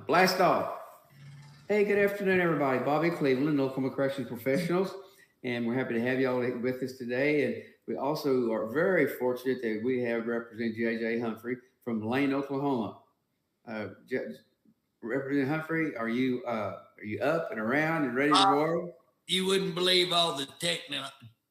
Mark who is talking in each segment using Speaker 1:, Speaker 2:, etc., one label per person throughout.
Speaker 1: Blast off. Hey, good afternoon, everybody. Bobby Cleveland, Oklahoma Corrections Professionals, and we're happy to have you all with us today. And we also are very fortunate that we have Representative J.J. Humphrey from Lane, Oklahoma. Representative Humphrey, are you up and around and ready to roll?
Speaker 2: You wouldn't believe all the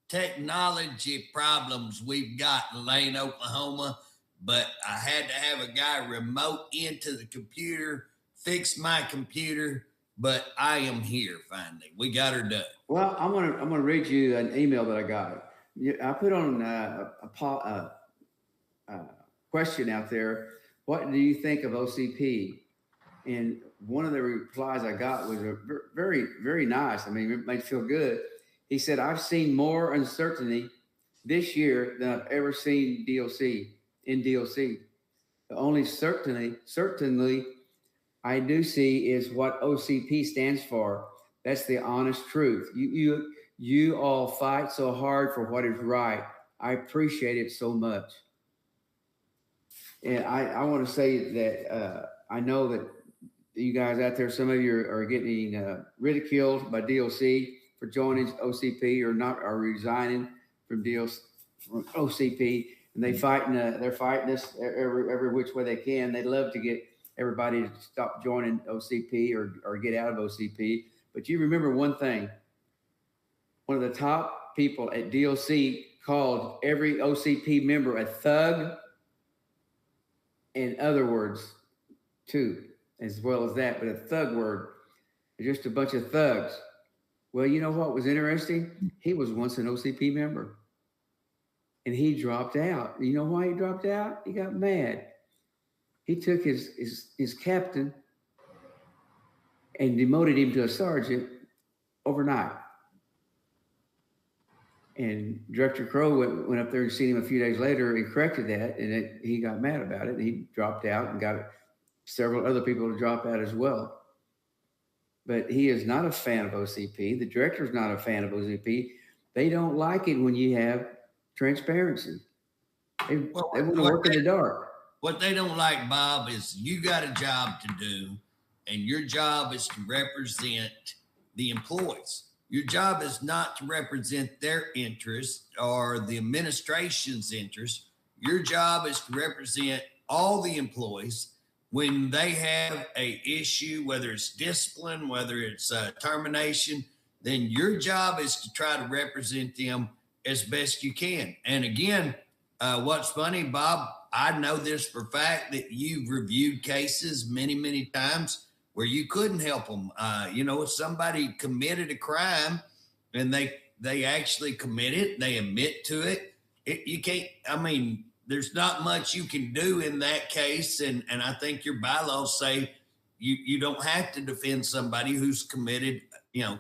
Speaker 2: technology problems we've got in Lane, Oklahoma, but I had to have a guy remote into the computer, fix my computer, but I am here finally. We got her done.
Speaker 1: Well, I'm gonna read you an email that I got. I put on a question out there. What do you think of OCP? And one of the replies I got was very, very nice. I mean, it made me feel good. He said, "I've seen more uncertainty this year than I've ever seen in DOC. The only certainly I do see is what OCP stands for. That's the honest truth. You all fight so hard for what is right. I appreciate it so much." And I want to say that I know that you guys out there, some of you are getting ridiculed by DOC for joining OCP or resigning from OCP, and they're fighting us every which way they can. They'd love to get everybody to stop joining OCP or get out of OCP. But you remember one thing: one of the top people at DOC called every OCP member a thug, and other words too, as well as that, but a thug word, just a bunch of thugs. Well, you know what was interesting? He was once an OCP member, and he dropped out. You know why he dropped out? He got mad. He took his captain and demoted him to a sergeant overnight. And Director Crow went up there and seen him a few days later and corrected that, and he got mad about it, and he dropped out and got several other people to drop out as well. But he is not a fan of OCP. The director is not a fan of OCP. They don't like it when you have transparency. They want to work in the dark.
Speaker 2: What they don't like, Bob, is you got a job to do, and your job is to represent the employees. Your job is not to represent their interests or the administration's interests. Your job is to represent all the employees. When they have a issue, whether it's discipline, whether it's termination, then your job is to try to represent them as best you can. And again, what's funny, Bob, I know this for a fact that you've reviewed cases many, many times where you couldn't help them. If somebody committed a crime and they actually commit it, they admit to it, you can't, there's not much you can do in that case. And I think your bylaws say you don't have to defend somebody who's committed,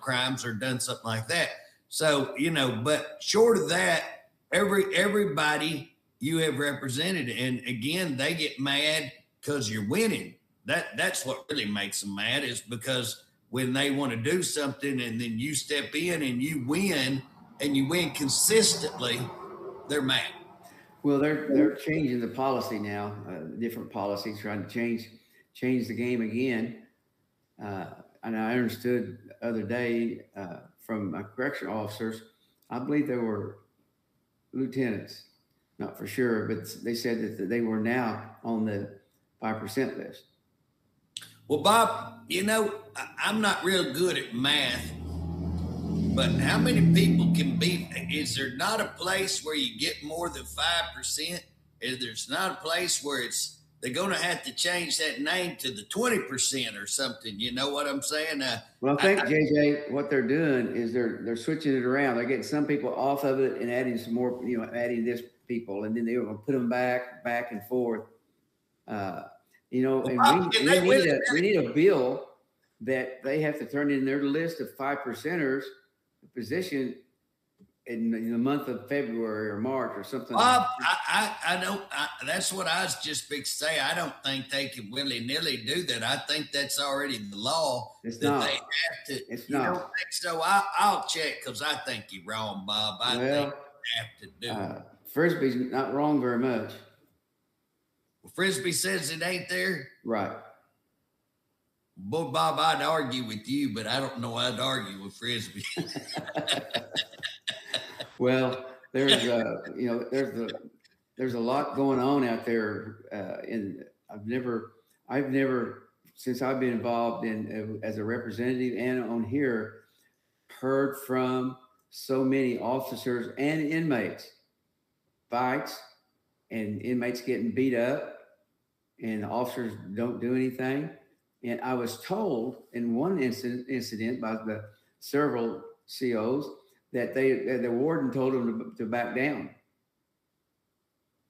Speaker 2: crimes or done something like that. So, but short of that, everybody you have represented, and again, they get mad because you're winning. That's what really makes them mad, is because when they want to do something and then you step in and you win consistently, they're mad.
Speaker 1: Well, they're changing the policy now, different policies, trying to change the game again. And I understood the other day from my correctional officers, I believe they were lieutenants, not for sure, but they said that they were now on the 5% list.
Speaker 2: Well, Bob, I'm not real good at math, but how many people can be? Is there not a place where you get more than 5%? Is there's not a place where they're going to have to change that name to the 20% or something? You know what I'm saying?
Speaker 1: Well, I think, JJ, what they're doing is they're switching it around. They're getting some people off of it and adding some more, adding this people, and then they're going to put them back and forth. And we need a bill that they have to turn in their list of 5%ers position in the month of February or March or something.
Speaker 2: Bob, I don't. That's what I was just fixing to say. I don't think they can willy-nilly do that. I think that's already the law.
Speaker 1: It's
Speaker 2: that
Speaker 1: not.
Speaker 2: They have to.
Speaker 1: It's
Speaker 2: you
Speaker 1: not.
Speaker 2: Don't think so? I'll check, because I think you're wrong, Bob. I think you have to do it.
Speaker 1: Frisbee's not wrong very much.
Speaker 2: Well, Frisbee says it ain't there.
Speaker 1: Right.
Speaker 2: Boy, Bob, I'd argue with you, but I don't know I'd argue with Frisbee.
Speaker 1: Well, there's there's a lot going on out there, and I've never since I've been involved in as a representative and on here heard from so many officers and inmates fights and inmates getting beat up and the officers don't do anything. And I was told in one incident by the several COs that the warden told them to back down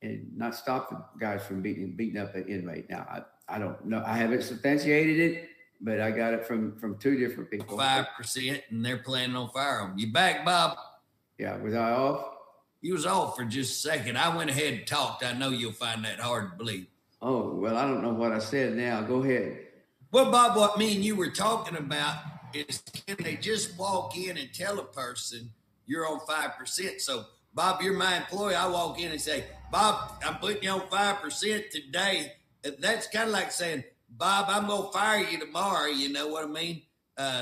Speaker 1: and not stop the guys from beating up an inmate. Now I don't know. I haven't substantiated it, but I got it from two different people.
Speaker 2: 5%, and they're planning on firing them. You back, Bob?
Speaker 1: Yeah, was I off?
Speaker 2: You was off for just a second. I went ahead and talked. I know you'll find that hard to believe.
Speaker 1: Oh, well, I don't know what I said now. Go ahead.
Speaker 2: Well, Bob, what me and you were talking about is can they just walk in and tell a person you're on 5%? So, Bob, you're my employee. I walk in and say, Bob, I'm putting you on 5% today. That's kind of like saying, Bob, I'm going to fire you tomorrow. You know what I mean?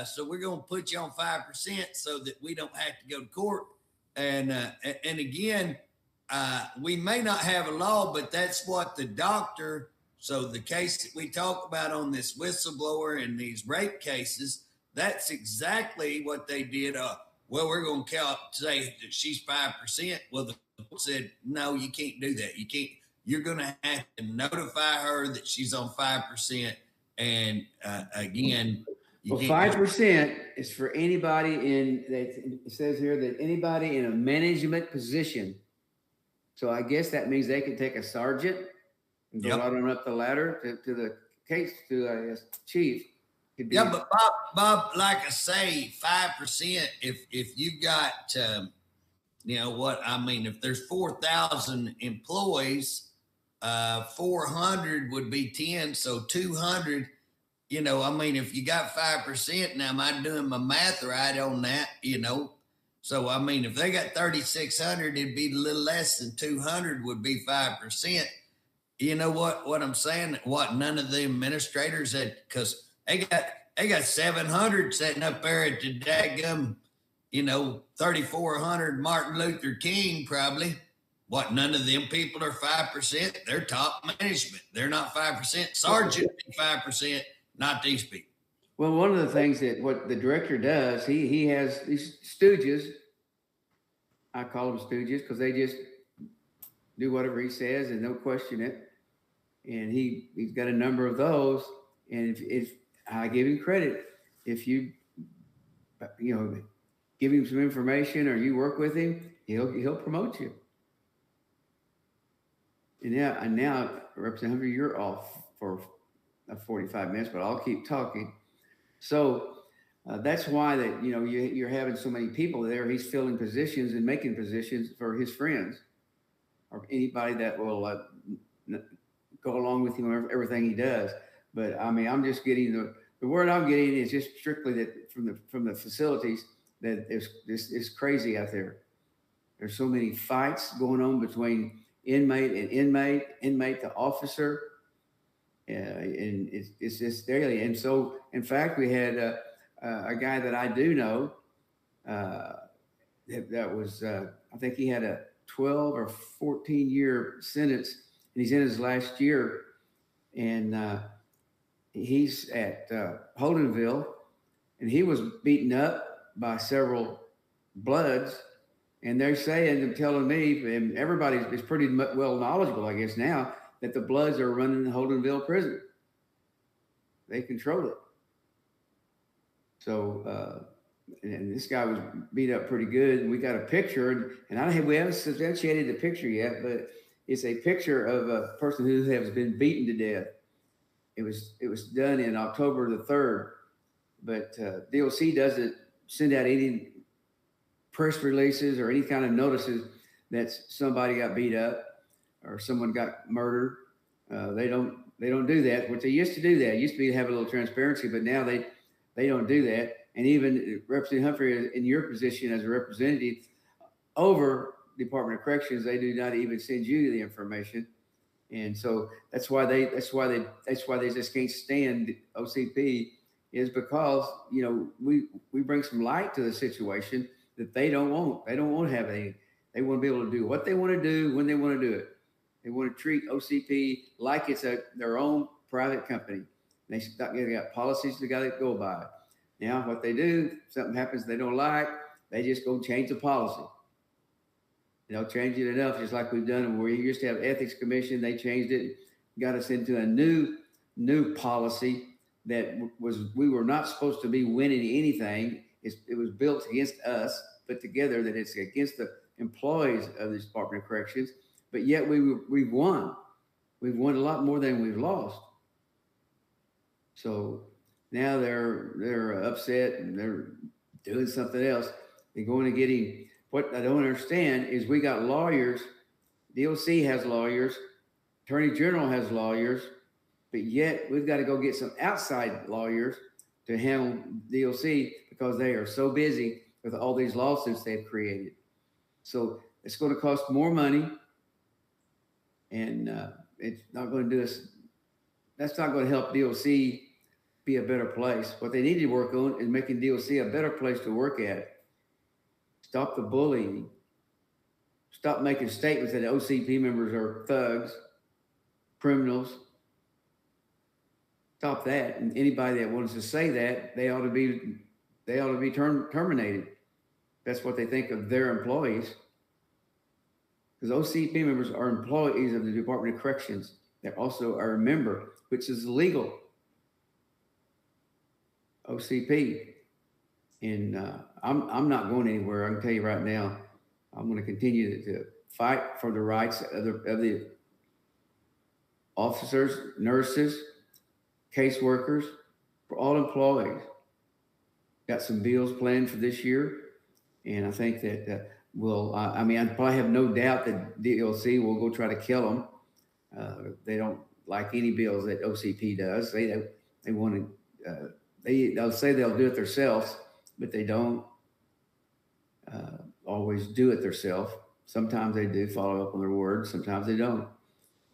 Speaker 2: So we're going to put you on 5% so that we don't have to go to court. And again, we may not have a law, but that's what the doctor. So the case that we talk about on this whistleblower and these rape cases, that's exactly what they did. Well, we're going to say that she's 5%. Well, the court said, no, you can't do that. You can't. You're going to have to notify her that she's on 5%. And again,
Speaker 1: well, 5% is for anybody it says here that anybody in a management position. So I guess that means they can take a sergeant and go right on up the ladder to the case to a chief.
Speaker 2: Yeah, but Bob, like I say, 5%. If you got, you know what I mean, if there's 4,000 employees, 400 would be 10, so 200. You know, I mean, if you got 5%, now am I doing my math right on that? You know, so I mean, if they got 3,600, it'd be a little less than 200 would be 5%. You know what I'm saying? What none of the administrators had, because they got 700 sitting up there at the daggum, you know, 3,400 Martin Luther King probably. What none of them people are 5%. They're top management. They're not 5%. Sergeant 5%. Not these people.
Speaker 1: Well, one of the things that what the director does, he has these stooges. I call them stooges because they just do whatever he says and don't question it. And he's got a number of those. And if I give him credit, if you give him some information or you work with him, he'll promote you. And now, Representative Humphrey, you're off for 45 minutes, but I'll keep talking. So that's why that you're having so many people there. He's filling positions and making positions for his friends or anybody that will go along with him on everything he does. But I mean, I'm just getting the word I'm getting is just strictly that from the facilities that it's crazy out there. There's so many fights going on between inmate and inmate to officer. And it's just daily. And so, in fact, we had a guy that I do know that was, I think he had a 12 or 14 year sentence, and he's in his last year. And he's at Holdenville, and he was beaten up by several Bloods. And they're telling me, and everybody is pretty well knowledgeable, I guess, now, that the Bloods are running the Holdenville prison. They control it. So, and this guy was beat up pretty good. And we got a picture, and we haven't substantiated the picture yet, but it's a picture of a person who has been beaten to death. It was done in October the 3rd, but DOC doesn't send out any press releases or any kind of notices that somebody got beat up or someone got murdered. They don't do that, which they used to do that. It used to be to have a little transparency, but now they don't do that. And even Representative Humphrey, in your position as a representative over Department of Corrections, they do not even send you the information. And so that's why they just can't stand OCP is because, you know, we bring some light to the situation that they don't want. They don't want to have anything. They want to be able to do what they want to do when they want to do it. They want to treat OCP like it's their own private company. They got policies they got to go by. Now, what they do, if something happens they don't like, they just go change the policy. They'll change it enough, just like we've done. We used to have ethics commission. They changed it, got us into a new policy that we were not supposed to be winning anything. It was built against us, put together that it's against the employees of the Department of Corrections. But yet we've won. We've won a lot more than we've lost. So now they're upset and they're doing something else. They're going to getting. What I don't understand is we got lawyers. DOC has lawyers. Attorney General has lawyers. But yet we've got to go get some outside lawyers to handle DOC because they are so busy with all these lawsuits they've created. So it's going to cost more money. And it's not going to do us. That's not going to help DOC be a better place. What they need to work on is making DOC a better place to work at. Stop the bullying. Stop making statements that OCP members are thugs, criminals. Stop that. And anybody that wants to say that, they ought to be terminated. That's what they think of their employees. Because OCP members are employees of the Department of Corrections. They also are a member, which is legal. OCP. And I'm not going anywhere. I can tell you right now, I'm going to continue to fight for the rights of the officers, nurses, caseworkers, for all employees. Got some bills planned for this year. And I think that I probably have no doubt that DLC will go try to kill them. They don't like any bills that OCP does. They want to, they'll say they'll do it themselves, but they don't always do it themselves. Sometimes they do follow up on their word. Sometimes they don't.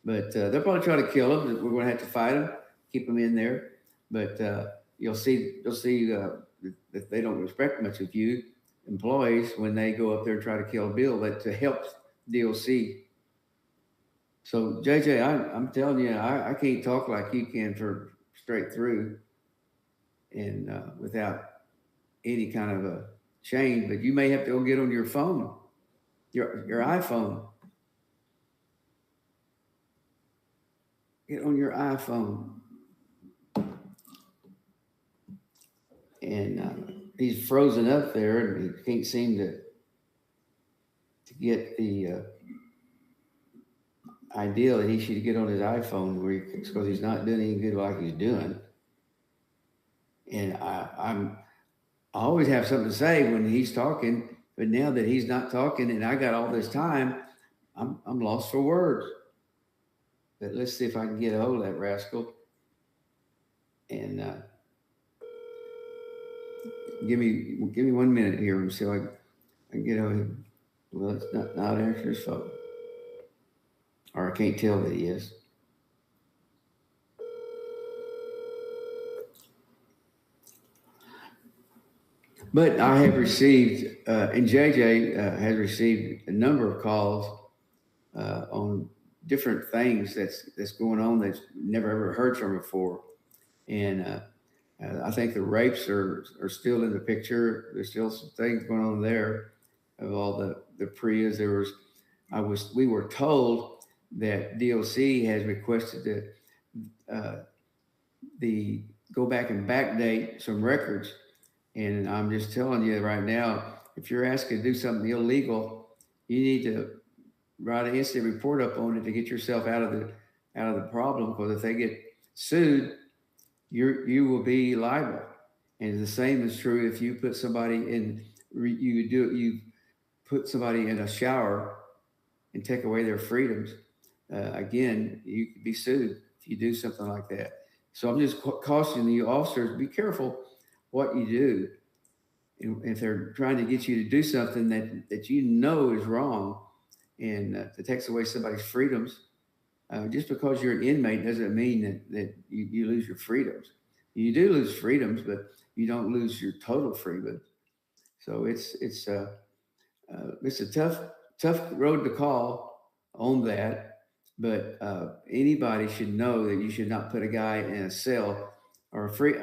Speaker 1: But they'll probably try to kill them. We're going to have to fight them, keep them in there. But you'll see that they don't respect much of you employees when they go up there and try to kill a bill that helps DLC. So JJ, I'm telling you, I can't talk like you can for straight through and without any kind of a shame, but you may have to go get on your phone, your iPhone. Get on your iPhone. And he's frozen up there and he can't seem to get the idea that he should get on his iPhone because he's not doing any good like he's doing. And I always have something to say when he's talking, but now that he's not talking and I got all this time, I'm lost for words. But let's see if I can get a hold of that rascal. And give me 1 minute here and see if I can get over him. Well, it's not answering his phone. Or I can't tell that he is. But I have received, and JJ has received a number of calls on different things that's going on that's never ever heard from before. And I think the rapes are still in the picture. There's still some things going on there of all the Prias. We were told that DOC has requested that go back and backdate some records. And I'm just telling you right now, if you're asked to do something illegal, you need to write an instant report up on it to get yourself out of the problem. Because if they get sued, you will be liable. And the same is true if you put somebody you put somebody in a shower and take away their freedoms. Again, you could be sued if you do something like that. So I'm just cautioning you officers, be careful what you do. If they're trying to get you to do something that you know is wrong and that takes away somebody's freedoms, just because you're an inmate doesn't mean that you lose your freedoms. You do lose freedoms, but you don't lose your total freedom. So it's a tough road to call on that. But anybody should know that you should not put a guy in a cell or a free.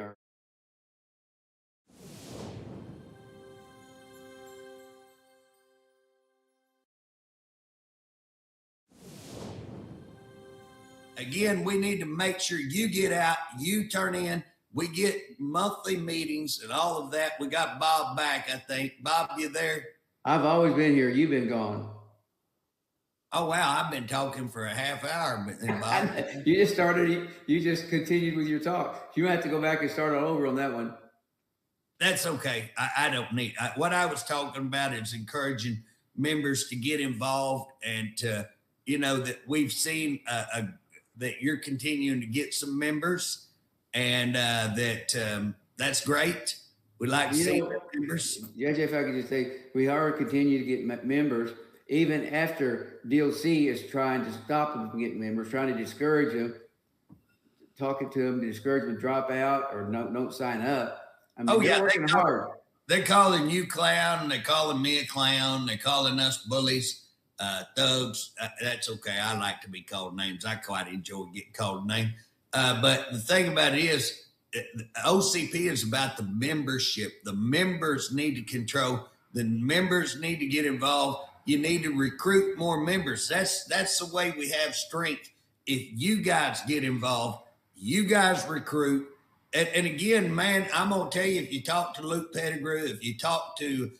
Speaker 2: Again, we need to make sure you get out, you turn in. We get monthly meetings and all of that. We got Bob back, I think. Bob, you there?
Speaker 1: I've always been here. You've been gone.
Speaker 2: Oh, wow. I've been talking for a half hour. Bob.
Speaker 1: You just started. You just continued with your talk. You have to go back and start all over on that one.
Speaker 2: That's okay. I don't need. What I was talking about is encouraging members to get involved and to, that we've seen that you're continuing to get some members, and that's great. We like to see members.
Speaker 1: JJ, if I could just say, we are continue to get members, even after DOC is trying to stop them from getting members, trying to discourage them, talking to them to discourage them to drop out or don't sign up. I mean, they're working hard.
Speaker 2: They're calling you clown. They're calling me a clown. They're calling us bullies. Thugs, that's okay. I like to be called names. I quite enjoy getting called names. But the thing about it is, OCP is about the membership. The members need to control. The members need to get involved. You need to recruit more members. That's the way we have strength. If you guys get involved, you guys recruit. And again, man, I'm going to tell you, if you talk to Luke Pettigrew, if you talk to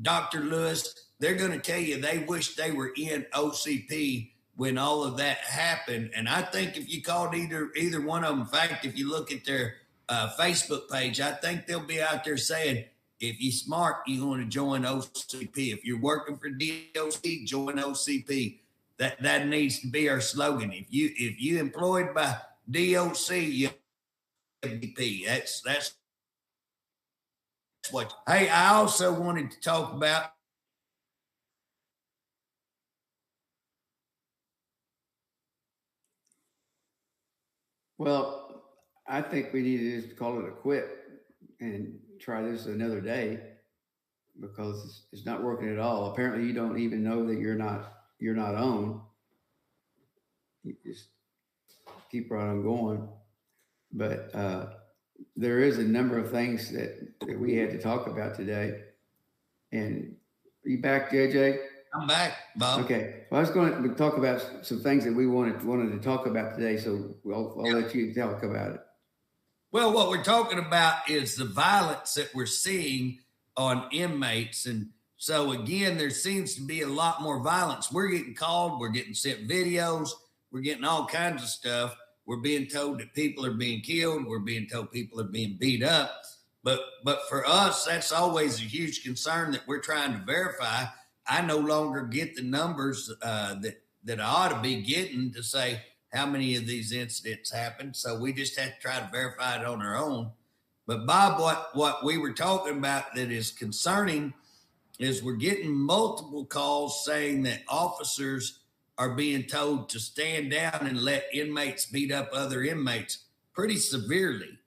Speaker 2: Dr. Lewis, they're going to tell you they wish they were in OCP when all of that happened. And I think if you called either one of them, in fact, if you look at their Facebook page, I think they'll be out there saying, if you're smart, you want to join OCP. If you're working for DOC, join OCP. That needs to be our slogan. If you employed by DOC, you OCP. That's what. Hey, I also wanted to talk about.
Speaker 1: Well, I think we need to just call it a quit and try this another day, because it's not working at all. Apparently, you don't even know that you're not on. You just keep right on going. But there is a number of things that we had to talk about today. And are you back, JJ?
Speaker 2: I'm back, Bob.
Speaker 1: Okay. Well, I was going to talk about some things that we wanted to talk about today, so I'll let you talk about it.
Speaker 2: Well, what we're talking about is the violence that we're seeing on inmates. And so, again, there seems to be a lot more violence. We're getting called. We're getting sent videos. We're getting all kinds of stuff. We're being told that people are being killed. We're being told people are being beat up. But for us, that's always a huge concern that we're trying to verify. I no longer get the numbers that I ought to be getting to say how many of these incidents happened. So we just have to try to verify it on our own. But Bob, what we were talking about that is concerning is we're getting multiple calls saying that officers are being told to stand down and let inmates beat up other inmates pretty severely,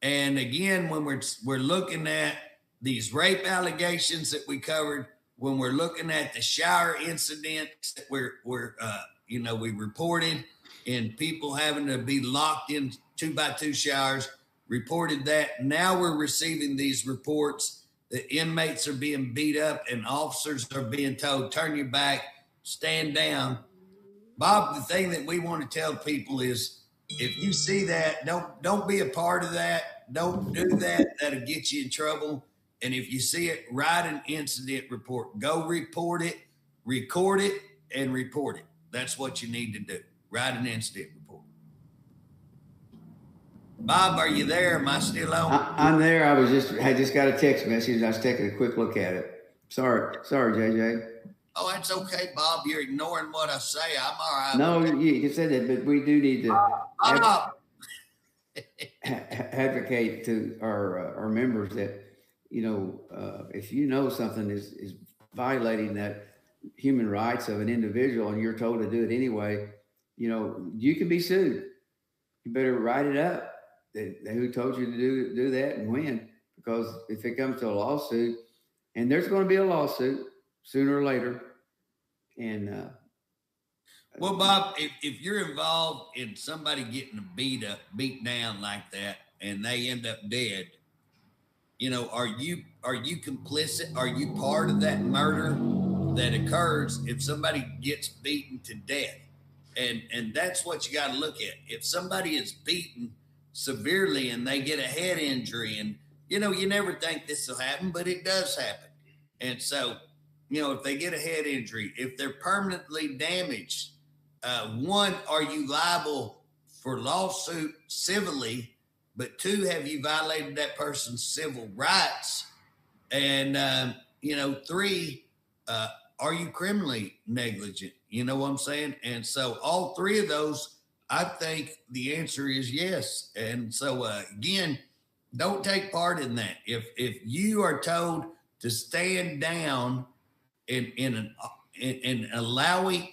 Speaker 2: And again, when we're looking at these rape allegations that we covered, when we're looking at the shower incidents that we reported, and people having to be locked in 2x2 showers, reported that. Now we're receiving these reports that inmates are being beat up and officers are being told, turn your back, stand down. Bob, the thing that we want to tell people is, if you see that, don't be a part of that. Don't do that. That'll get you in trouble. And if you see it, write an incident report. Go report it, record it, and report it. That's what you need to do. Write an incident report. Bob, are you there? Am I still on?
Speaker 1: I'm there. I just got a text message. I was taking a quick look at it. Sorry, JJ.
Speaker 2: Oh, that's okay, Bob. You're ignoring what I say. I'm all right.
Speaker 1: No, you said that, but we do need to advocate to our members that, if you know something is violating that human rights of an individual and you're told to do it anyway, you can be sued. You better write it up who told you to do that and when? Because if it comes to a lawsuit, and there's going to be a lawsuit sooner or later, and
Speaker 2: well, Bob, if you're involved in somebody getting beat down like that, and they end up dead, are you complicit? Are you part of that murder that occurs if somebody gets beaten to death? And that's what you got to look at. If somebody is beaten severely and they get a head injury, and you never think this will happen, but it does happen. And so, if they get a head injury, if they're permanently damaged, one, are you liable for lawsuit civilly? But two, have you violated that person's civil rights? And, three, are you criminally negligent? You know what I'm saying? And so all three of those, I think the answer is yes. And so, again, don't take part in that. If you are told to stand down in allowing,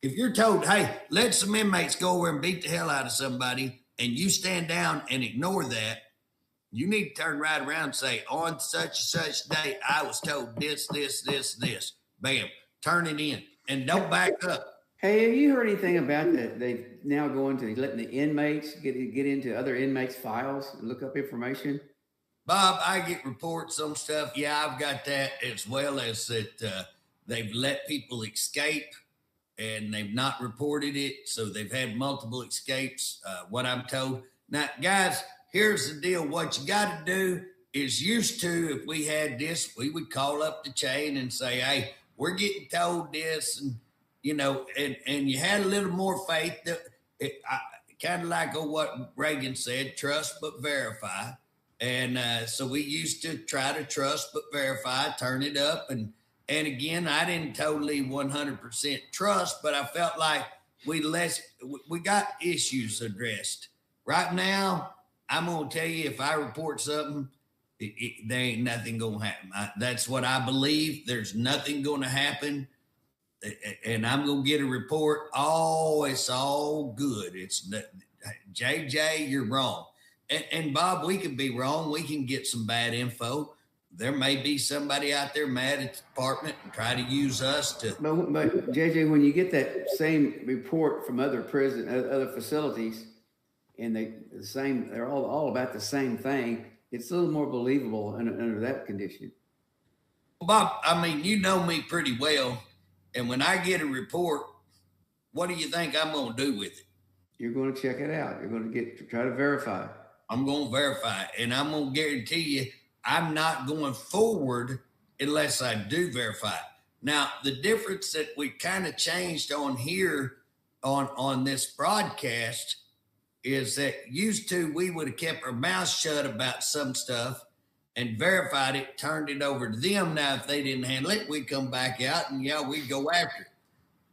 Speaker 2: if you're told, hey, let some inmates go over and beat the hell out of somebody, and you stand down and ignore that, you need to turn right around and say, on such and such day, I was told this. Bam, turn it in and don't back up.
Speaker 1: Hey, have you heard anything about that? They now going to letting the inmates get into other inmates' files and look up information?
Speaker 2: Bob, I get reports on stuff. Yeah, I've got that, as well as that they've let people escape and they've not reported it. So they've had multiple escapes, what I'm told. Now, guys, here's the deal. What you got to do is, used to, if we had this, we would call up the chain and say, hey, we're getting told this. And, and you had a little more faith. Kind of like what Reagan said, trust but verify. And so we used to try to trust but verify, turn it up. And again, I didn't totally 100% trust, but I felt like we got issues addressed. Right now, I'm going to tell you, if I report something, there ain't nothing going to happen. That's what I believe. There's nothing going to happen. And I'm going to get a report. Oh, it's all good. It's JJ, you're wrong. And Bob, we can be wrong. We can get some bad info. There may be somebody out there mad at the department and try to use us to.
Speaker 1: But JJ, when you get that same report from other other facilities, and they're all about the same thing, it's a little more believable under that condition.
Speaker 2: Bob, I mean, you know me pretty well, and when I get a report, what do you think I'm going to do with it?
Speaker 1: You're going to check it out. You're going to try to verify.
Speaker 2: I'm going to verify it, and I'm going to guarantee you I'm not going forward unless I do verify it. Now, the difference that we kind of changed on here on this broadcast is that used to we would have kept our mouth shut about some stuff and verified it, turned it over to them. Now, if they didn't handle it, we'd come back out and, we'd go after it.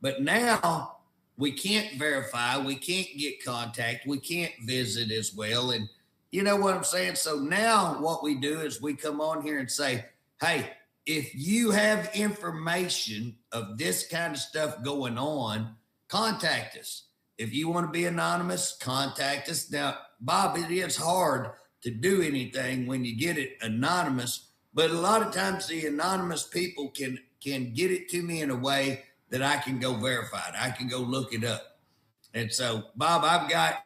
Speaker 2: But now we can't verify. We can't get contact. We can't visit as well. And you know what I'm saying? So now what we do is we come on here and say, hey, if you have information of this kind of stuff going on, contact us. If you want to be anonymous, contact us. Now, Bob, it is hard to do anything when you get it anonymous, but a lot of times the anonymous people can get it to me in a way that I can go verify it. I can go look it up. And so, Bob, I've got.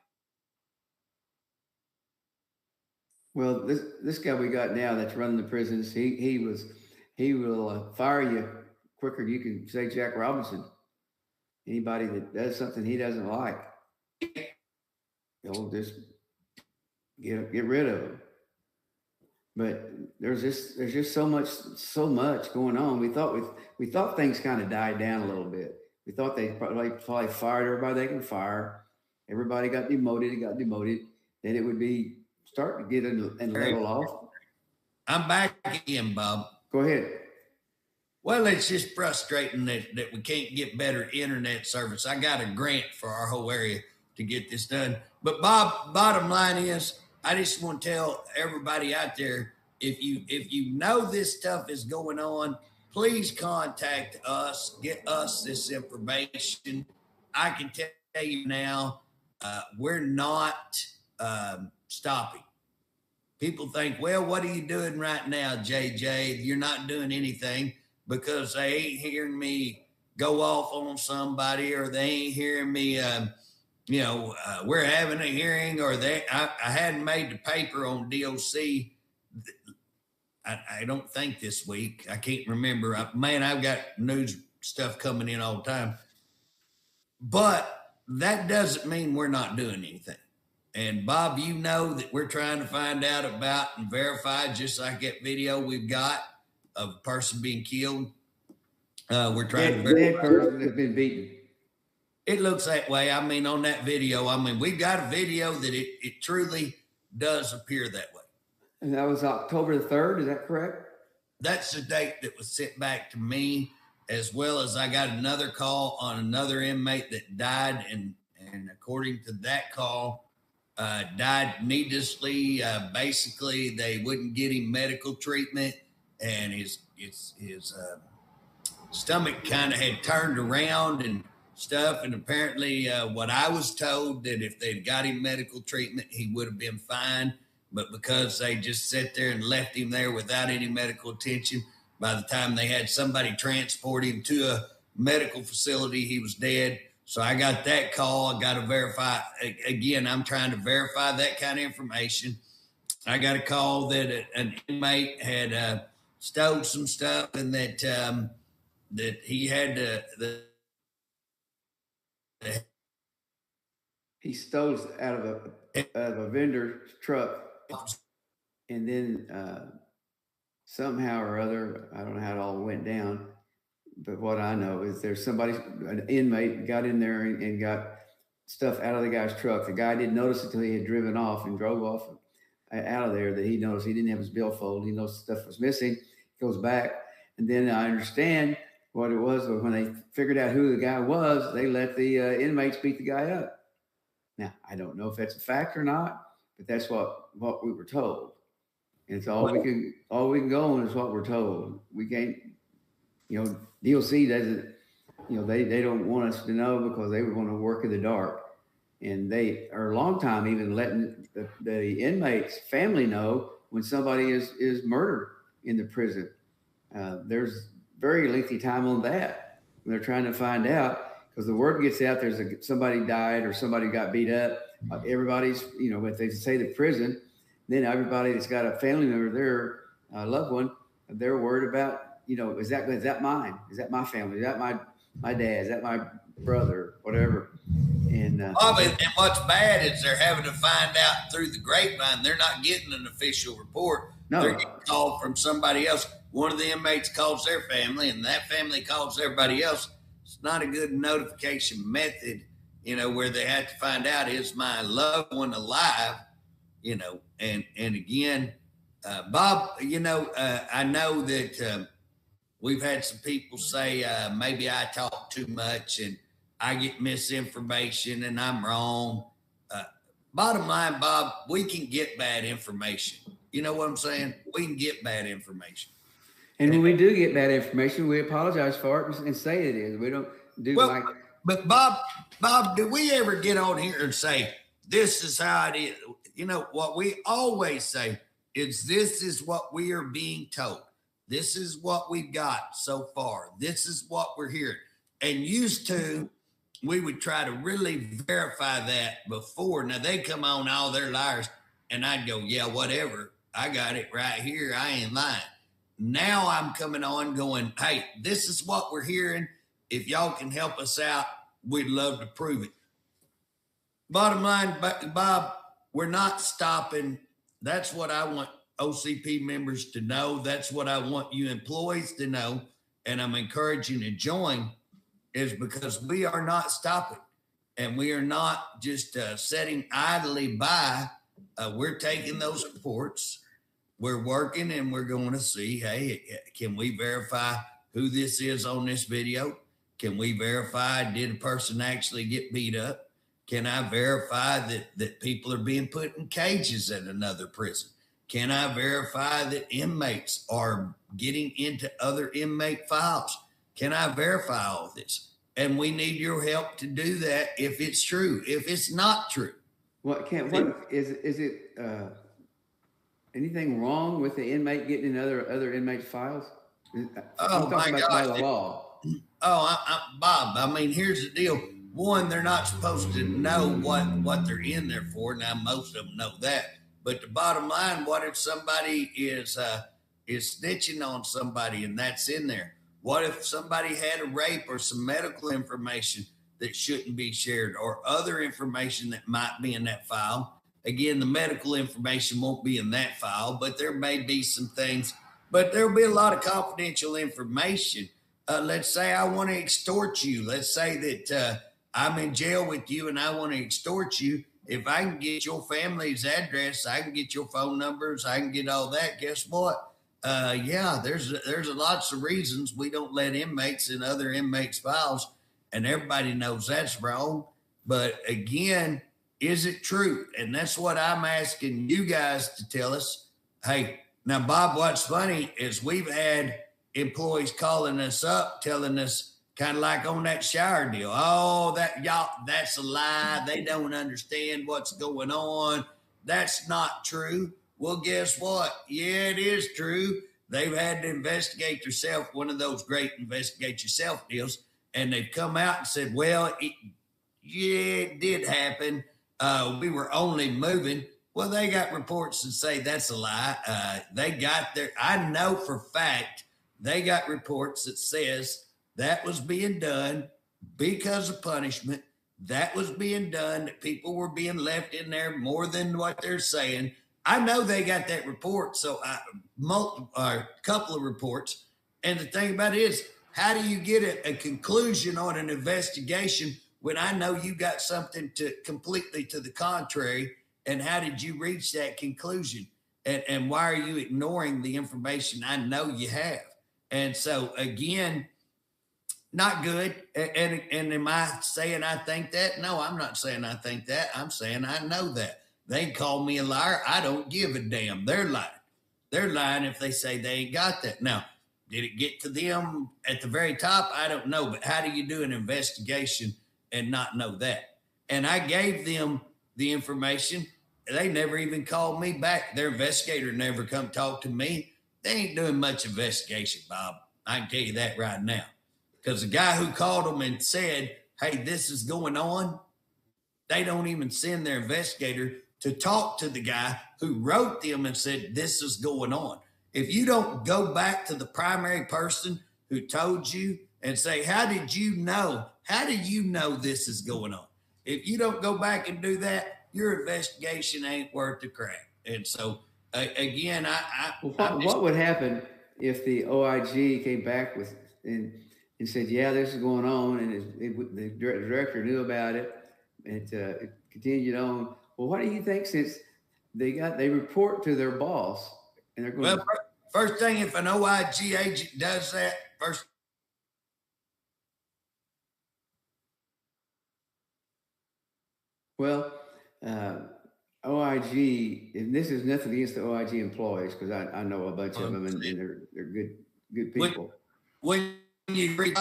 Speaker 1: Well, this guy we got now that's running the prisons, he will fire you quicker than you can say Jack Robinson. Anybody that does something he doesn't like, he'll just get rid of him. But there's just so much going on. We thought things kind of died down a little bit. We thought they probably fired everybody they can fire. Everybody got demoted. Then it would be starting to get and level off.
Speaker 2: I'm back again, Bob.
Speaker 1: Go ahead.
Speaker 2: Well, it's just frustrating that we can't get better internet service. I got a grant for our whole area to get this done. But Bob, bottom line is, I just want to tell everybody out there, if you know this stuff is going on, please contact us, get us this information. I can tell you now, we're not stopping. People think, well, what are you doing right now, JJ? You're not doing anything, because they ain't hearing me go off on somebody, or they ain't hearing me, we're having a hearing, or I hadn't made the paper on DOC. I don't think this week. I can't remember. I've got news stuff coming in all the time. But that doesn't mean we're not doing anything. And Bob, you know that we're trying to find out about and verify, just like that video we've got of a person being killed. We're trying to verify.
Speaker 1: Dead person that's been beaten.
Speaker 2: It looks that way. I mean, on that video, we've got a video that it truly does appear that way.
Speaker 1: And that was October the 3rd, is that correct?
Speaker 2: That's the date that was sent back to me, as well as I got another call on another inmate that died, and according to that call, died needlessly. Basically, they wouldn't get him medical treatment, and his stomach kind of had turned around and stuff. And apparently, what I was told, that if they'd got him medical treatment, he would have been fine. But because they just sat there and left him there without any medical attention, by the time they had somebody transport him to a medical facility, he was dead. So I got that call. I got to verify. Again, I'm trying to verify that kind of information. I got a call that an inmate had stole some stuff, and that he had
Speaker 1: he stole out of a vendor's truck, and then somehow or other, I don't know how it all went down, but what I know is there's an inmate got in there and got stuff out of the guy's truck. The guy didn't notice until he had driven off and drove off out of there, that he noticed he didn't have his billfold. He noticed stuff was missing. Goes back, and then I understand what it was. When they figured out who the guy was, they let the inmates beat the guy up. Now, I don't know if that's a fact or not, but that's what we were told. And it's all we can go on is what we're told. We can't, DOC doesn't, they don't want us to know, because they want to work in the dark. And they are a long time even letting the inmates' family know when somebody is murdered in the prison. There's very lengthy time on that when they're trying to find out, because the word gets out somebody died or somebody got beat up. Everybody's, if they say the prison, then everybody that's got a family member there, a loved one, they're worried about, is that mine? Is that my family? Is that my dad? Is that my brother? Whatever. And
Speaker 2: what's bad is they're having to find out through the grapevine. They're not getting an official report.
Speaker 1: No.
Speaker 2: They're getting called from somebody else. One of the inmates calls their family, and that family calls everybody else. It's not a good notification method, where they have to find out, is my loved one alive? And again, Bob, I know that we've had some people say maybe I talk too much and I get misinformation and I'm wrong. Bottom line, Bob, we can get bad information. You know what I'm saying? We can get bad information.
Speaker 1: And when we do get bad information, we apologize for it and say it is. We don't do
Speaker 2: But Bob, did we ever get on here and say, this is how it is? What we always say is, this is what we are being told. This is what we've got so far. This is what we're hearing. And used to, we would try to really verify that before. Now they come on, all their liars, and I'd go, yeah, whatever. I got it right here. I ain't lying. Now I'm coming on going, hey, this is what we're hearing. If y'all can help us out, we'd love to prove it. Bottom line, Bob, we're not stopping. That's what I want OCP members to know. That's what I want you employees to know. And I'm encouraging you to join, is because we are not stopping. And we are not just sitting idly by. We're taking those reports. We're working, and we're going to see, hey, can we verify who this is on this video? Can we verify, did a person actually get beat up? Can I verify that people are being put in cages at another prison? Can I verify that inmates are getting into other inmate files? Can I verify all this? And we need your help to do that if it's true. If it's not true,
Speaker 1: What is it anything wrong with the inmate getting in other inmates' files? I'm
Speaker 2: Oh my
Speaker 1: talking about by
Speaker 2: gosh.
Speaker 1: the law.
Speaker 2: Bob, I mean, here's the deal. One, they're not supposed to know what they're in there for. Now, most of them know that. But the bottom line, what if somebody is snitching on somebody and that's in there? What if somebody had a rape or some medical information that shouldn't be shared, or other information that might be in that file? Again, the medical information won't be in that file, but there may be some things, but there'll be a lot of confidential information. Let's say I want to extort you. Let's say that I'm in jail with you and I want to extort you. If I can get your family's address, I can get your phone numbers, I can get all that. Guess what? Yeah, there's lots of reasons we don't let inmates in other inmates' files, and everybody knows that's wrong. But again, is it true? And that's what I'm asking you guys to tell us. Hey, now, Bob, what's funny is we've had employees calling us up, telling us, kind of like on that shower deal, oh, that's a lie. They don't understand what's going on. That's not true. Well, guess what? Yeah, it is true. They've had to investigate yourself, one of those great investigate yourself deals, and they've come out and said, well, it did happen. We were only moving. Well, they got reports that say that's a lie. I know for fact they got reports that says that was being done because of punishment. That was being done, that people were being left in there more than what they're saying. I know they got that report, so a couple of reports. And the thing about it is, how do you get a conclusion on an investigation when I know you got something completely to the contrary? And how did you reach that conclusion? And why are you ignoring the information I know you have? And so, again, not good. And am I saying I think that? No, I'm not saying I think that. I'm saying I know that. They call me a liar. I don't give a damn. They're lying. They're lying if they say they ain't got that. Now, did it get to them at the very top? I don't know. But how do you do an investigation and not know that? And I gave them the information. They never even called me back. Their investigator never come talk to me. They ain't doing much investigation, Bob. I can tell you that right now. Because the guy who called them and said, hey, this is going on, they don't even send their investigator to talk to the guy who wrote them and said, this is going on. If you don't go back to the primary person who told you and say, how did you know? How do you know this is going on? If you don't go back and do that, your investigation ain't worth the crap. And so, again,
Speaker 1: what would happen if the OIG came back with and said, yeah, this is going on, and the director knew about it, and it continued on? Well, what do you think, since they report to their boss and they're going?
Speaker 2: Well, first thing, if an OIG agent does that, first.
Speaker 1: Well, OIG, and this is nothing against the OIG employees, because I know a bunch of them, and they're good people.
Speaker 2: When you agree,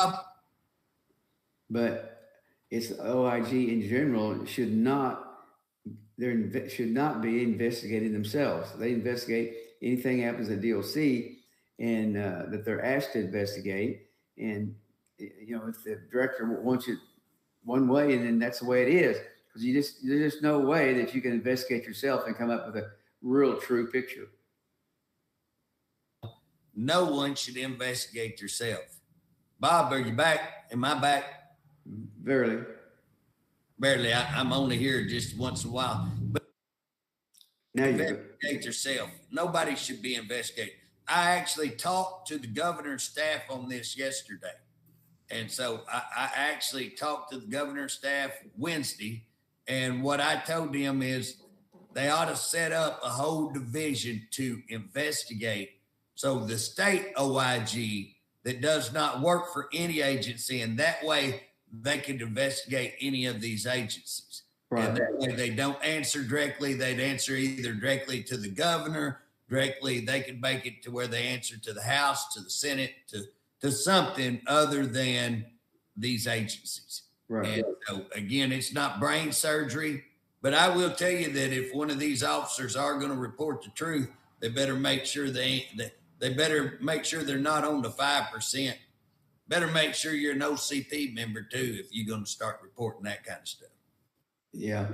Speaker 1: but it's OIG in general should not be investigating themselves. They investigate anything happens at DOC, and that they're asked to investigate. And if the director wants it one way, and then that's the way it is. Because there's just no way that you can investigate yourself and come up with a real true picture.
Speaker 2: No one should investigate yourself. Bob, are you back? Am I back?
Speaker 1: Barely.
Speaker 2: I'm only here just once in a while. But
Speaker 1: now
Speaker 2: investigate yourself. Nobody should be investigated. I actually talked to the governor's staff on this yesterday. And so I actually talked to the governor's staff Wednesday. And what I told them is they ought to set up a whole division to investigate. So the state OIG that does not work for any agency, and that way they can investigate any of these agencies. Right. And that way they don't answer directly. They'd answer either directly to the governor, directly. They could make it to where they answer to the House, to the Senate, to something other than these agencies. Right. And so again, it's not brain surgery. But I will tell you that if one of these officers are going to report the truth, they better make sure they better make sure they're not on the 5%. Better make sure you're an OCP member too if you're going to start reporting that kind of stuff.
Speaker 1: Yeah.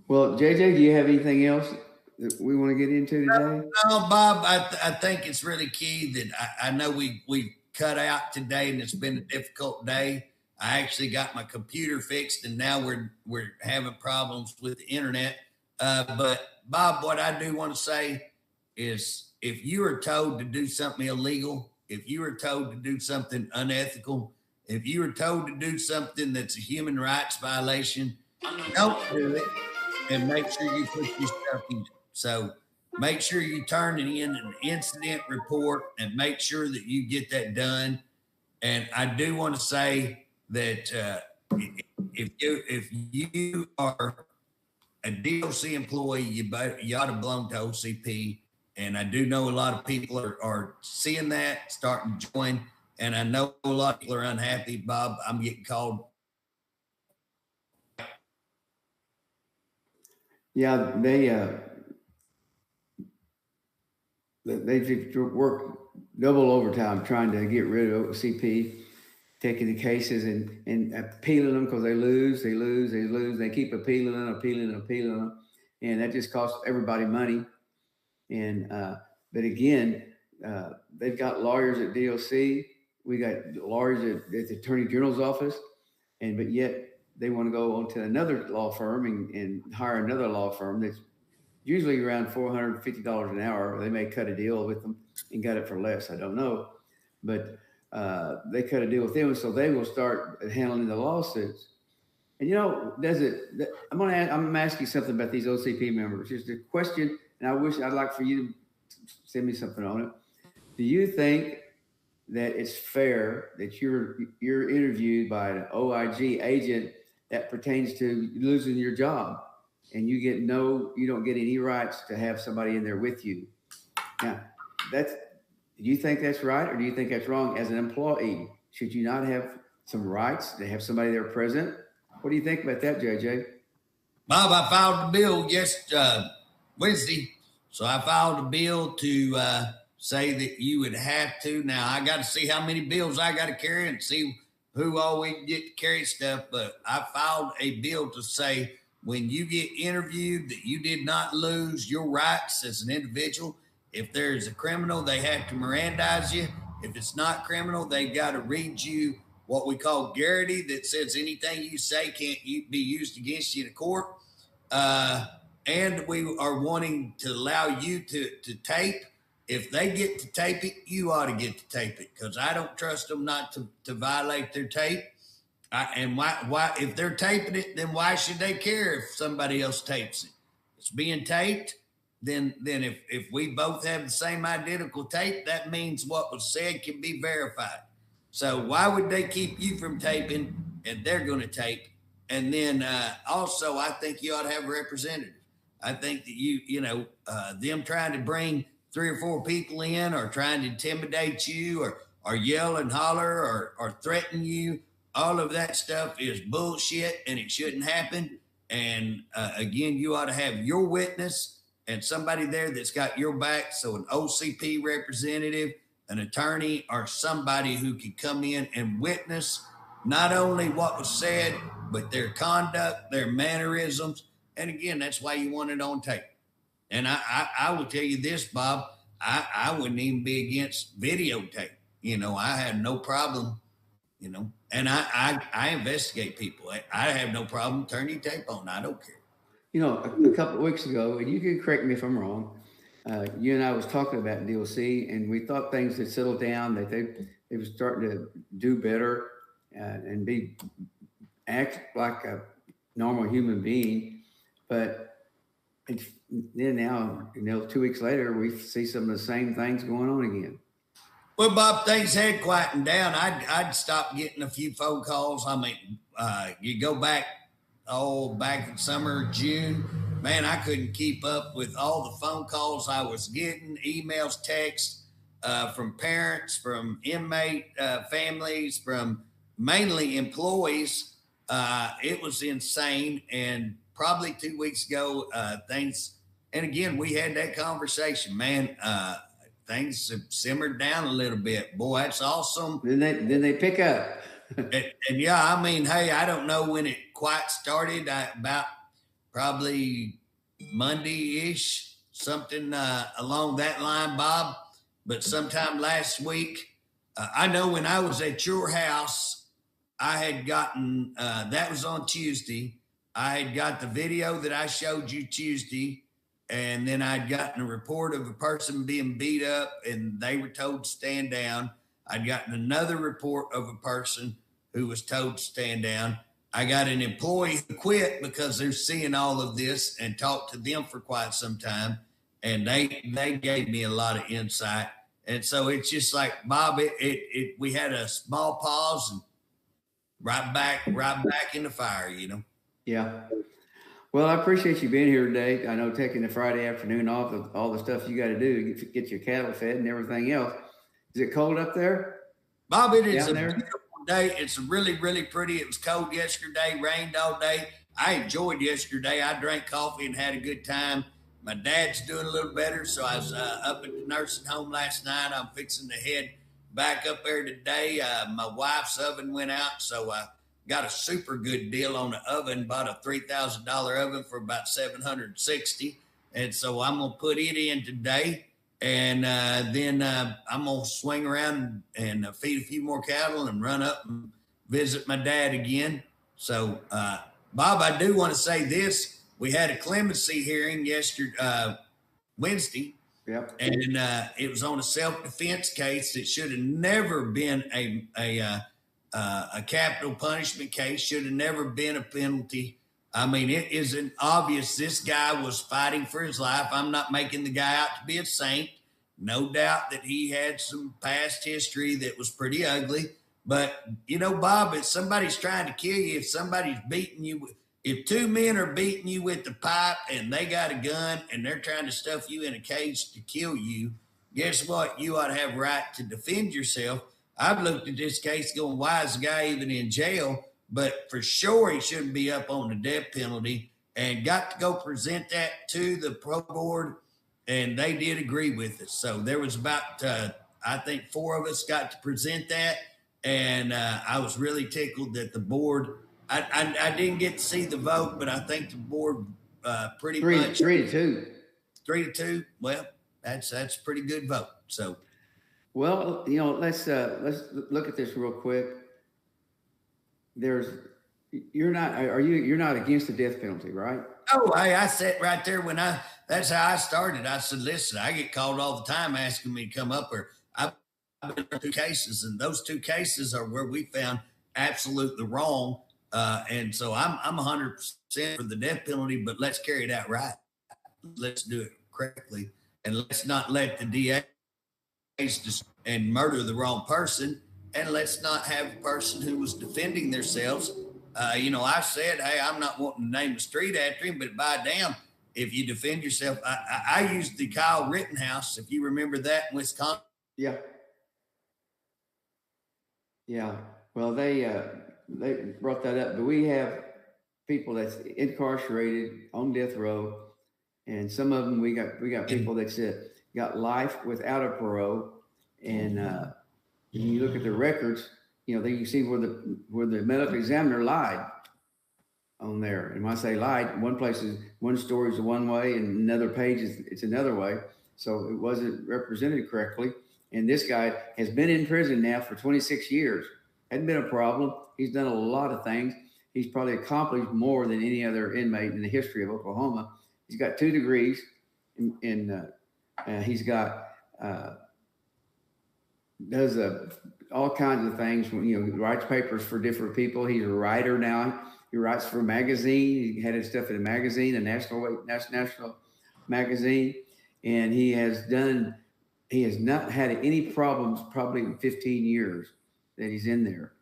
Speaker 1: Well, JJ, do you have anything else that we want to get into today?
Speaker 2: No, Bob, I think it's really key that I know we cut out today and it's been a difficult day. I actually got my computer fixed and now we're having problems with the internet. But Bob, what I do want to say is if you are told to do something illegal, if you are told to do something unethical, if you are told to do something that's a human rights violation, don't do it and make sure you put your stuff in it. So make sure you turn it in an incident report and make sure that you get that done. And I do want to say that if you are a DOC employee, you ought to belong to OCP. And I do know a lot of people are seeing that, starting to join. And I know a lot of people are unhappy. Bob, I'm getting called.
Speaker 1: Yeah, they work double overtime trying to get rid of OCP, taking the cases and appealing them because they lose. They keep appealing them, and that just costs everybody money. And but again, they've got lawyers at DOC. We got lawyers at the Attorney General's office, but yet they want to go on to another law firm and hire another law firm that's usually around $450 an hour. They may cut a deal with them and got it for less. I don't know, but they cut a deal with them, so they will start handling the lawsuits. And I'm gonna ask you something about these OCP members. Just a question, and I'd like for you to send me something on it. Do you think that it's fair that you're interviewed by an OIG agent that pertains to losing your job, and you don't get any rights to have somebody in there with you? Now, do you think that's right, or do you think that's wrong? As an employee, should you not have some rights to have somebody there present? What do you think about that, JJ?
Speaker 2: Bob, I filed a bill Wednesday. So I filed a bill to say that you would have to. Now, I got to see how many bills I got to carry and see who all we can get to carry stuff. But I filed a bill to say when you get interviewed that you did not lose your rights as an individual. If there's a criminal, they have to Mirandize you. If it's not criminal, they got to read you what we call garrity, that says anything you say can't be used against you in court. And we are wanting to allow you to tape. If they get to tape it, you ought to get to tape it, because I don't trust them not to violate their tape. And why if they're taping it, then why should they care if somebody else tapes it? It's being taped. Then if we both have the same identical tape, that means what was said can be verified. So why would they keep you from taping and they're going to tape? And then also, I think you ought to have a representative. I think that them trying to bring 3 or 4 people in, or trying to intimidate you, or yell and holler, or threaten you, all of that stuff is bullshit, and it shouldn't happen. And again, you ought to have your witness and somebody there that's got your back. So an OCP representative, an attorney, or somebody who could come in and witness not only what was said, but their conduct, their mannerisms. And again, that's why you want it on tape. And I will tell you this, Bob, I wouldn't even be against videotape. I had no problem, and I investigate people. I have no problem turning tape on. I don't care.
Speaker 1: A couple of weeks ago, and you can correct me if I'm wrong, you and I was talking about DOC, and we thought things had settled down, that they were starting to do better and act like a normal human being. But then now, 2 weeks later, we see some of the same things going on again.
Speaker 2: Well, Bob, things had quietened down. I'd stopped getting a few phone calls. I mean, you go back in summer, June, man, I couldn't keep up with all the phone calls I was getting, emails, texts from parents, from inmate families, from mainly employees. It was insane. And probably 2 weeks ago, and again, we had that conversation, man. Things have simmered down a little bit. Boy, that's awesome.
Speaker 1: Then they pick up.
Speaker 2: and yeah, I mean, hey, I don't know when it quite started. About probably Monday-ish, something along that line, Bob. But sometime last week, I know when I was at your house, I had gotten, that was on Tuesday. I had got the video that I showed you Tuesday, and then I'd gotten a report of a person being beat up and they were told to stand down. I'd gotten another report of a person who was told to stand down. I got an employee who quit because they're seeing all of this, and talked to them for quite some time. And they gave me a lot of insight. And so it's just like, Bob, we had a small pause and right back in the fire, you know?
Speaker 1: Yeah. Well, I appreciate you being here today. I know taking the Friday afternoon off of all the stuff you got to do to get your cattle fed and everything else. Is it cold up there?
Speaker 2: Bob, it is a beautiful day. It's really, really pretty. It was cold yesterday, rained all day. I enjoyed yesterday. I drank coffee and had a good time. My dad's doing a little better, so I was up at the nursing home last night. I'm fixing to head back up there today. My wife's oven went out, so I got a super good deal on the oven. Bought a $3,000 oven for about $760, and so I'm gonna put it in today. And then I'm going to swing around and feed a few more cattle and run up and visit my dad again. So, Bob, I do want to say this. We had a clemency hearing yesterday, Wednesday.
Speaker 1: Yep.
Speaker 2: And it was on a self-defense case that should have never been a capital punishment case, should have never been a penalty. I mean, it isn't obvious this guy was fighting for his life. I'm not making the guy out to be a saint. No doubt that he had some past history that was pretty ugly. But, you know, Bob, if somebody's trying to kill you, if somebody's beating you, if two men are beating you with the pipe and they got a gun and they're trying to stuff you in a cage to kill you, guess what? You ought to have a right to defend yourself. I've looked at this case going, why is the guy even in jail? But for sure, he shouldn't be up on the death penalty, and got to go present that to the parole board, and they did agree with us. So there was about, I think 4 of us got to present that, and I was really tickled that the board, I didn't get to see the vote, but I think the board pretty much.
Speaker 1: 3-2.
Speaker 2: 3-2. Well, that's a pretty good vote. So,
Speaker 1: well, you know, let's look at this real quick. You're not against the death penalty, right?
Speaker 2: Oh, hey, I sat right there that's how I started. I said, listen, I get called all the time asking me to come up here. I've been in 2 cases, and those 2 cases are where we found absolutely wrong. And so I'm 100% for the death penalty, but let's carry that right. Let's do it correctly. And let's not let the DA and murder the wrong person. And let's not have a person who was defending themselves. You know, I said, hey, I'm not wanting to name a street after him, but by damn, if you defend yourself, I used the Kyle Rittenhouse, if you remember that in Wisconsin.
Speaker 1: Yeah. Yeah. Well, they brought that up, but we have people that's incarcerated on death row, and some of them we got people that got life without a parole, and when you look at the records, you know, you see where the medical examiner lied on there. And when I say lied, one story is one way and another page it's another way. So it wasn't represented correctly. And this guy has been in prison now for 26 years. Hadn't been a problem. He's done a lot of things. He's probably accomplished more than any other inmate in the history of Oklahoma. He's got 2 degrees, and he's got does all kinds of things. You know, writes papers for different people. He's a writer now. He writes for a magazine. He had his stuff in a magazine, a national magazine, and he has not had any problems probably in 15 years that he's in there.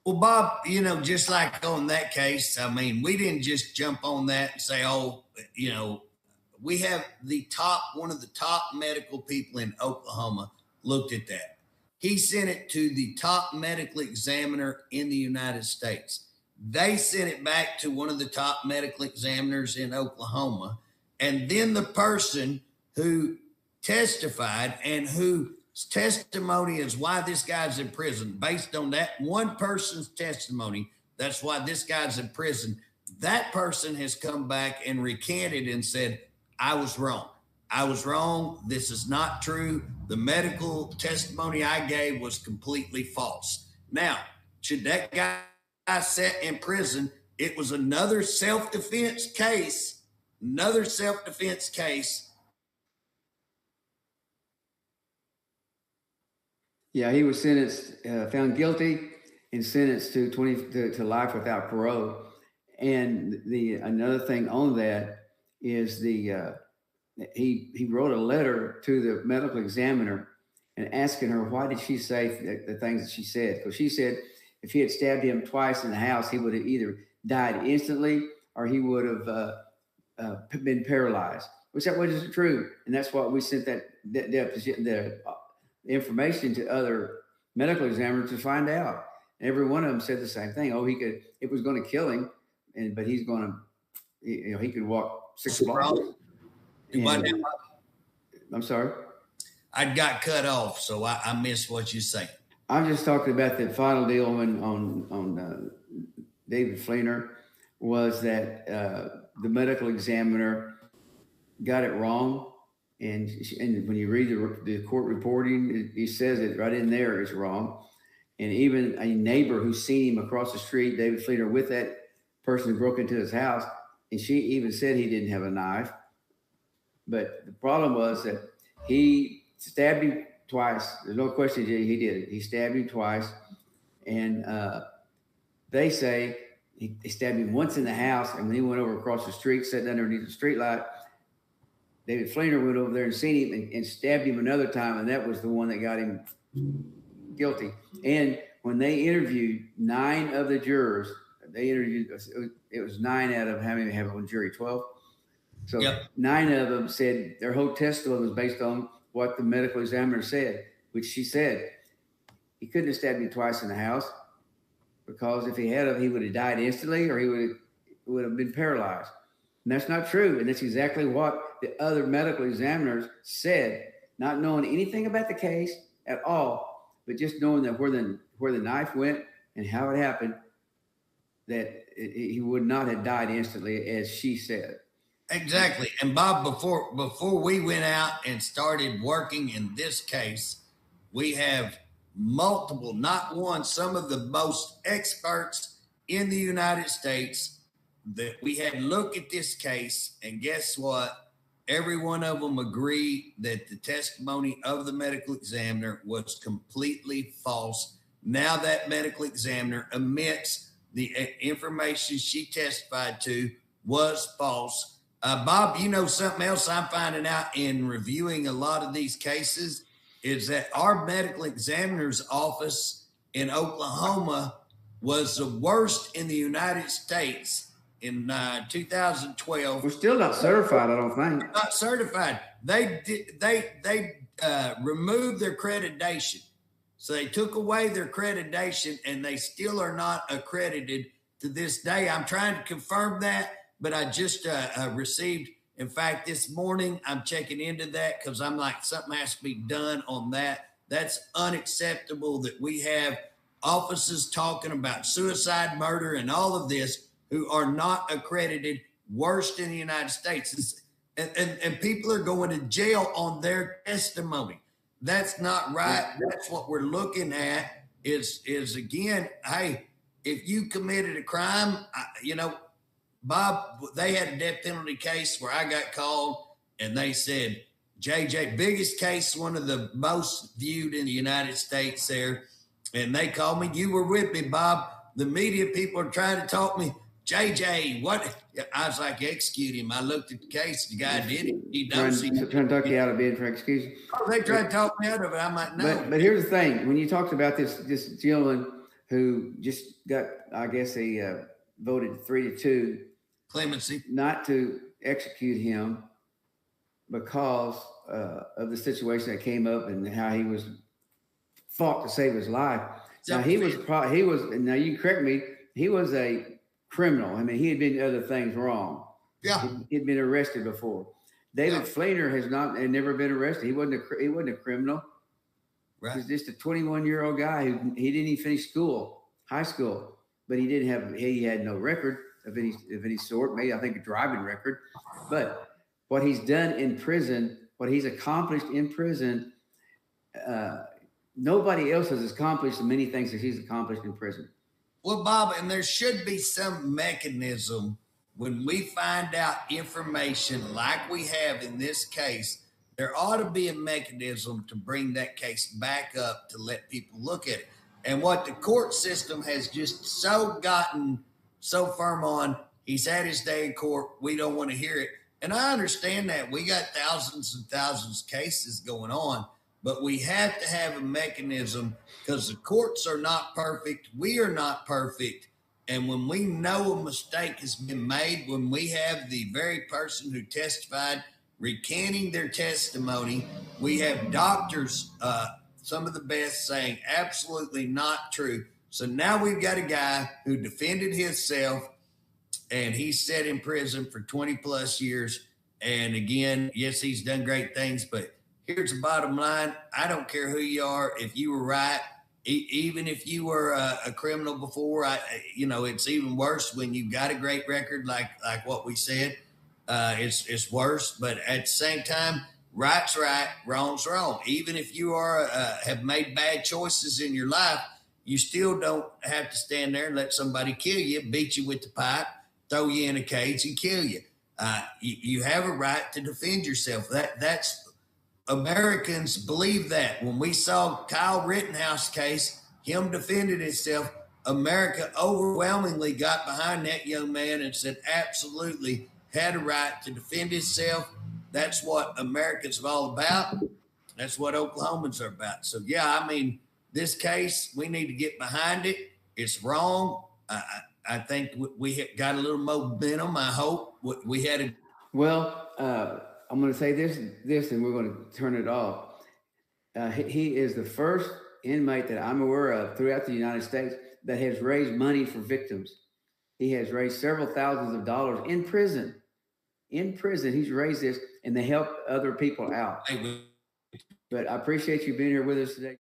Speaker 2: Well, Bob, you know, just like on that case, I mean, we didn't just jump on that and say, oh, you know, we have one of the top medical people in Oklahoma looked at that. He sent it to the top medical examiner in the United States. They sent it back to one of the top medical examiners in Oklahoma. And then the person who testified and whose testimony is why this guy's in prison, based on that one person's testimony, that's why this guy's in prison. That person has come back and recanted and said, I was wrong. I was wrong. This is not true. The medical testimony I gave was completely false. Now, should that guy sit in prison? It was another self-defense case,
Speaker 1: Yeah, he was sentenced, found guilty and sentenced to life without parole. And another thing on that is he wrote a letter to the medical examiner and asking her, why did she say the things that she said? Because she said if he had stabbed him twice in the house, he would have either died instantly or he would have been paralyzed, which that wasn't true. And that's why we sent the information to other medical examiners to find out. And every one of them said the same thing. Oh, it was going to kill him, but he's going to, he could walk 6 blocks. I'm sorry?
Speaker 2: I got cut off, so I missed what you said.
Speaker 1: I'm just talking about the final deal on David Fleener was that the medical examiner got it wrong. And when you read the court reporting, he says it right in there is wrong. And even a neighbor who's seen him across the street, David Fleener, with that person who broke into his house, and she even said he didn't have a knife. But the problem was that he stabbed him twice. There's no question he did it. He stabbed him twice. And they say he stabbed him once in the house, and when he went over across the street, sitting underneath the street light, David Fleener went over there and seen him and stabbed him another time, and that was the one that got him guilty. And when they interviewed 9 of the jurors, it was 9 out of how many have on jury, 12? So yep. 9 of them said their whole testimony was based on what the medical examiner said, which she said he couldn't have stabbed him twice in the house because if he had, he would have died instantly or he would have been paralyzed. And that's not true. And that's exactly what the other medical examiners said, not knowing anything about the case at all, but just knowing that where the knife went and how it happened, that he would not have died instantly, as she said.
Speaker 2: Exactly. And Bob, before we went out and started working in this case, we have multiple, not one, some of the most experts in the United States that we had look at this case, and guess what? Every one of them agree that the testimony of the medical examiner was completely false. Now that medical examiner admits the information she testified to was false. Bob, you know something else I'm finding out in reviewing a lot of these cases is that our medical examiner's office in Oklahoma was the worst in the United States in 2012.
Speaker 1: We're still not certified, I don't think.
Speaker 2: Not certified. They removed their accreditation. So they took away their accreditation and they still are not accredited to this day. I'm trying to confirm that, but I just received, in fact, this morning, I'm checking into that because I'm like, something has to be done on that. That's unacceptable that we have officers talking about suicide, murder, and all of this who are not accredited, worst in the United States. And people are going to jail on their testimony. That's not right. That's what we're looking at is again, hey, if you committed a crime, Bob, they had a death penalty case where I got called and they said, JJ, biggest case, one of the most viewed in the United States there. And they called me. You were with me, Bob. The media people are trying to talk me. JJ, what? I was like, execute him. I looked at the case. The guy did it. He knows
Speaker 1: trying to talk you out of being for execution.
Speaker 2: Oh, they tried to talk me out of it. I'm like, no.
Speaker 1: But here's the thing. When you talked about this gentleman who just got, I guess, voted 3-2.
Speaker 2: Clemency.
Speaker 1: Not to execute him because of the situation that came up and how he was fought to save his life. Now he was, now you can correct me, he was a criminal. I mean, he had been other things wrong.
Speaker 2: Yeah.
Speaker 1: He'd been arrested before. David Fleener had never been arrested. He wasn't a criminal.
Speaker 2: Right.
Speaker 1: He's just a 21-year-old guy who he didn't even finish high school, but he had no record of any sort. Maybe I think a driving record, but what he's done in prison, what he's accomplished in prison, nobody else has accomplished many things that he's accomplished in prison.
Speaker 2: Well, Bob, and there should be some mechanism when we find out information like we have in this case. There ought to be a mechanism to bring that case back up to let people look at it. And what the court system has just gotten so firm on, he's had his day in court, we don't want to hear it. And I understand that. We got thousands and thousands of cases going on, but we have to have a mechanism because the courts are not perfect. We are not perfect. And when we know a mistake has been made, when we have the very person who testified recanting their testimony, we have doctors, some of the best, saying absolutely not true. So now we've got a guy who defended himself, and he's sat in prison for 20 plus years. And again, yes, he's done great things, but here's the bottom line. I don't care who you are. If you were right, even if you were a criminal before, it's even worse when you've got a great record like what we said. It's worse, but at the same time, right's right, wrong's wrong. Even if you have made bad choices in your life, you still don't have to stand there and let somebody kill you, beat you with the pipe, throw you in a cage and kill you. You have a right to defend yourself. That's Americans believe that. When we saw Kyle Rittenhouse case, him defended himself. America overwhelmingly got behind that young man and said absolutely had a right to defend himself. That's what Americans are all about. That's what Oklahomans are about. So, yeah, I mean, this case, we need to get behind it. It's wrong. I think we got a little momentum. I hope we had a.
Speaker 1: Well, I'm going to say this, and we're going to turn it off. He is the first inmate that I'm aware of throughout the United States that has raised money for victims. He has raised several thousands of dollars in prison. In prison, he's raised this, and they help other people out. But I appreciate you being here with us today.